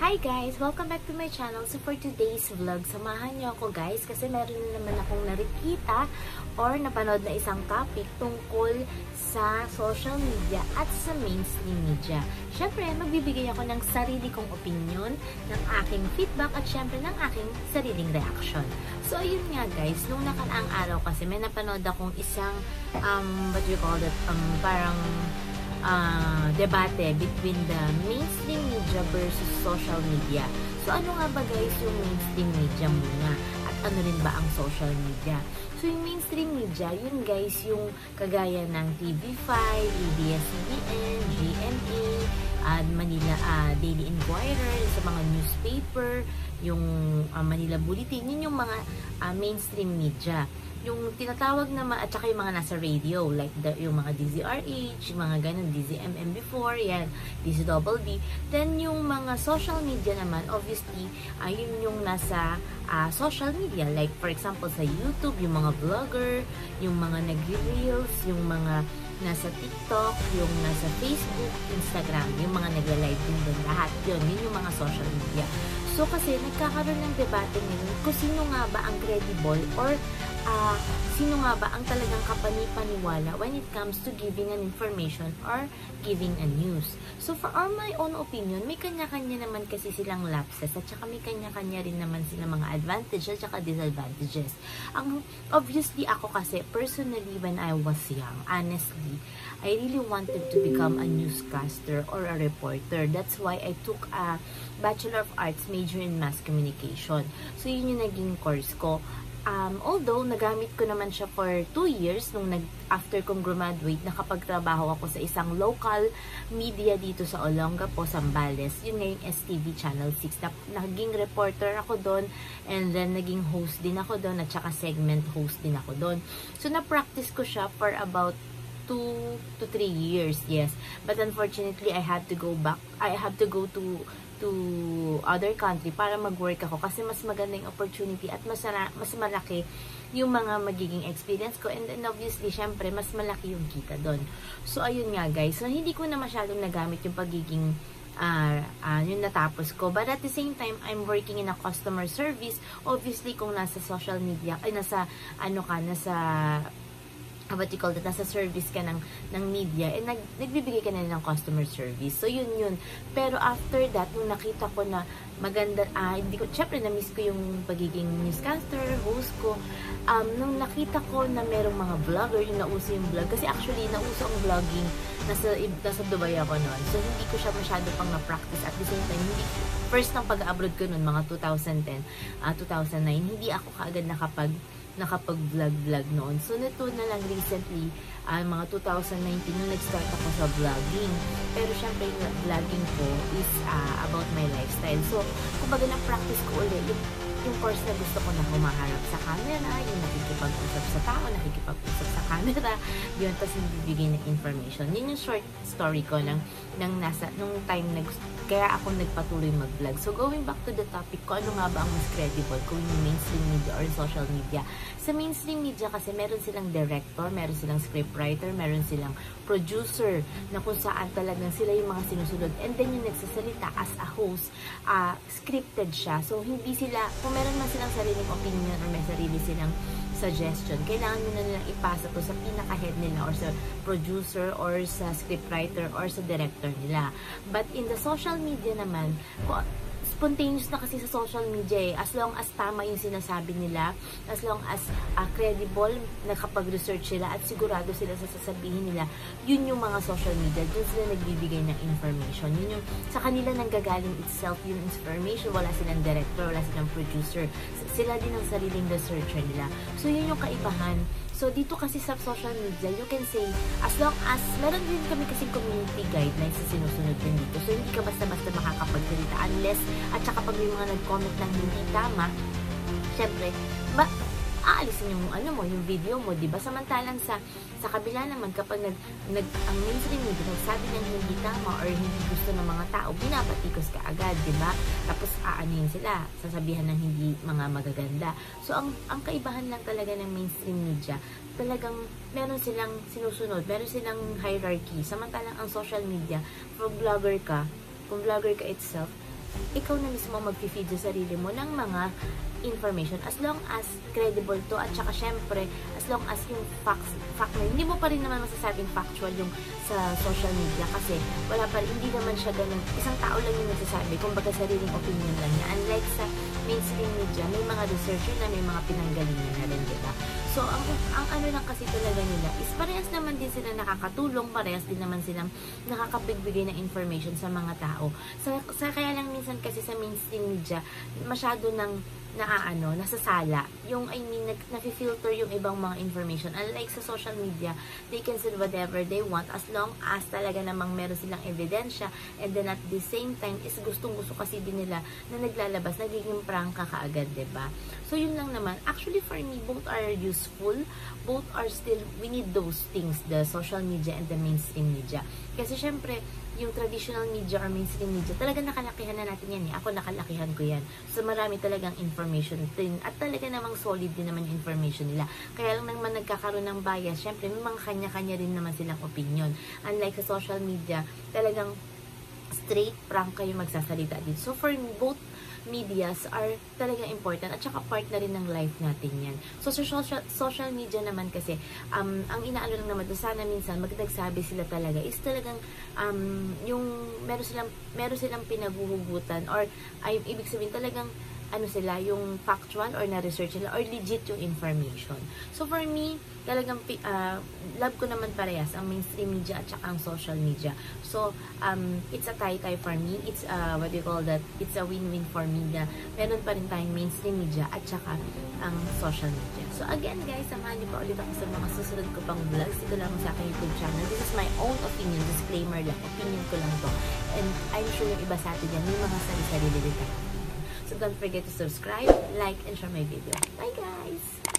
Hi guys! Welcome back to my channel. So for today's vlog, samahan niyo ako guys kasi meron na naman akong nakikita or napanood na isang topic tungkol sa social media at sa mainstream media. Syempre, magbibigay ako ng sarili kong opinion, ng aking feedback at syempre ng aking sariling reaction. So ayun nga guys, nung nakaraang araw kasi may napanood akong isang what do you call that? Parang debate between the mainstream media versus social media. So, ano nga ba guys yung mainstream media muna? At ano rin ba ang social media? So, yung mainstream media, yun guys, yung kagaya ng TV5, ABS-CBN, GMA, Manila Daily Inquirer, sa mga newspaper, yung Manila Bulletin, yun yung mga mainstream media. Yung tinatawag naman, at saka yung mga nasa radio, like yung mga DZRH, yung mga ganun, DZMM before, yan, DZBB. Then, yung mga social media naman, obviously, yun yung nasa social media. Like, for example, sa YouTube, yung mga vlogger, yung mga nag-reels, yung mga nasa TikTok, yung nasa Facebook, Instagram, yung mga nagla-live din doon, lahat yun yung mga social media. So, kasi nagkakaroon ng debate ngayon kung sino nga ba ang credible or sino nga ba ang talagang kapanipaniwala when it comes to giving an information or giving a news. So, for my own opinion, may kanya-kanya naman kasi silang lapses at saka may kanya-kanya rin naman silang mga advantages at saka disadvantages. Obviously, ako kasi, personally, when I was young, honestly, I really wanted to become a newscaster or a reporter. That's why I took a Bachelor of Arts major in Mass Communication. So, yun yung naging course ko. Although, nagamit ko naman siya for 2 years nung after kong graduate, nakapagtrabaho ako sa isang local media dito sa Olongapo, Zambales. Yun nga yung STV Channel 6. Naging reporter ako doon and then naging host din ako doon at saka segment host din ako doon. So, na-practice ko siya for about 2 to 3 years, yes. But unfortunately, I had to go back. I had to go to other country para mag-work ako kasi mas maganda yung opportunity at mas malaki yung mga magiging experience ko and then obviously, syempre, mas malaki yung kita doon. So, ayun nga guys. So, hindi ko na masyadong nagamit yung pagiging yung natapos ko. But at the same time, I'm working in a customer service. Obviously, kung nasa social media, nasa what you call that, nasa service ka ng media, nagbibigay ka na ng customer service. So, yun. Pero after that, nung nakita ko na maganda, syempre, na-miss ko yung pagiging newscaster, host ko. Nung nakita ko na merong mga vlogger, yung nauso yung vlog, kasi actually, nauso ang vlogging, nasa Dubai ako noon. So, hindi ko siya masyado pang na-practice. At the same time, first ng pag-abroad ko noon, mga 2010, 2009, hindi ako kaagad nakapag-vlog noon. So, nito na lang recently, mga 2019, nung nag-start ako sa vlogging. Pero, syempre, yung vlogging ko is about my lifestyle. So, kumbaga na-practice ko ulit yung course na gusto ko na humaharap sa camera, yung nakikipag-usap sa tao, nakikipag-usap sa camera, yun, tapos nagbibigay ng information. Yun yung short story ko nung time na kaya ako nagpatuloy mag-vlog. So, going back to the topic ko, ano nga ba ang mas credible kung yung mainstream media or social media? Sa mainstream media kasi, meron silang director, meron silang scriptwriter, meron silang producer, na kung saan talagang sila yung mga sinusunod. And then, yung nagsasalita as a host, scripted siya. So, hindi sila, kung meron man silang sariling opinion or may sarili silang suggestion, kailangan nyo na nilang ipasa to sa pinaka-head nila or sa producer or sa scriptwriter or sa director nila. But in the social media naman, spontaneous na kasi sa social media as long as tama yung sinasabi nila, as long as credible, nakapag-research sila at sigurado sila sa sasabihin nila, yun yung mga social media, dun sila nagbibigay ng information. Yun yung sa kanila nanggagaling itself yung information, wala silang director, wala silang producer, sila din ang sariling researcher nila. So, yun yung kaibahan. So, dito kasi sa social media, you can say, as long as, meron din kami kasi community guidelines na sinusunod din dito. So, hindi ka basta-basta makakapagsalita unless, at saka pag may mga nag-comment ng hindi tama, syempre, aalisin yung video mo, diba? Samantalang sa kabila naman, kapag ang mainstream media nagsabi ng hindi tama or hindi gusto ng mga tao, binabatikos ka agad, diba? Tapos, aanin sila, sasabihan ng hindi mga magaganda. So, ang kaibahan lang talaga ng mainstream media, talagang meron silang sinusunod, meron silang hierarchy. Samantalang ang social media, kung vlogger ka itself, ikaw na mismo mag-feed sa sarili mo ng mga information as long as credible to, at saka syempre as long as yung fact na hindi mo pa rin naman masasabing factual yung sa social media kasi wala pa rin, hindi naman siya ganun, isang tao lang yung nagsasabi, kumbaga sariling opinion lang niya. Unlike sa mainstream media, may mga researcher na may mga pinanggalingan na rin, diba? So ang ano lang kasi talaga nila is parehas naman din sila nakakatulong, parehas din naman silang nakakapagbigay ng information sa mga tao. Kaya lang minsan kasi sa mainstream media masyado ng nasasala yung, nafi-filter yung ibang mga information. Unlike sa social media, they can say whatever they want as long as talaga namang meron silang ebidensya, and then at the same time is gustong-gusto kasi din nila na naglalabas, nagiging prangka kaagad, diba? So yun lang naman. Actually for me, both are useful, both are still, we need those things, the social media and the mainstream media. Kasi syempre, yung traditional media or mainstream media, talaga nakalakihan na natin yan eh. Ako nakalakihan ko yan. So marami talagang information din. At talaga namang solid din naman yung information nila. Kaya lang naman nagkakaroon ng bias. Syempre, may mga kanya-kanya rin naman silang opinion. Unlike sa social media, talagang straight prank kayo magsasalita dito. So for me, both medias are talagang important at saka part na rin ng life natin yan. So sa social media naman kasi ang inaano lang naman doon, sana minsan nagsabi sila talaga is talagang yung meron silang pinaguhugutan or ay ibig sabihin talagang ano sila, yung factual or na-research nila or legit yung information. So for me, talagang love ko naman parehas ang mainstream media at saka ang social media. So it's a tie-tie for me. It's what do you call that? It's a win-win for me na meron pa rin tayong mainstream media at saka ang social media. So again guys, samahan niyo pa ulit ako sa mga susunod ko pang vlogs. Ito lang sa aking YouTube channel. This is my own opinion. Disclaimer lang. Opinion ko lang to. And I'm sure yung iba sa atin yan, may mga sarili-sarili din tayo. So don't forget to subscribe, like, and share my video. Bye guys!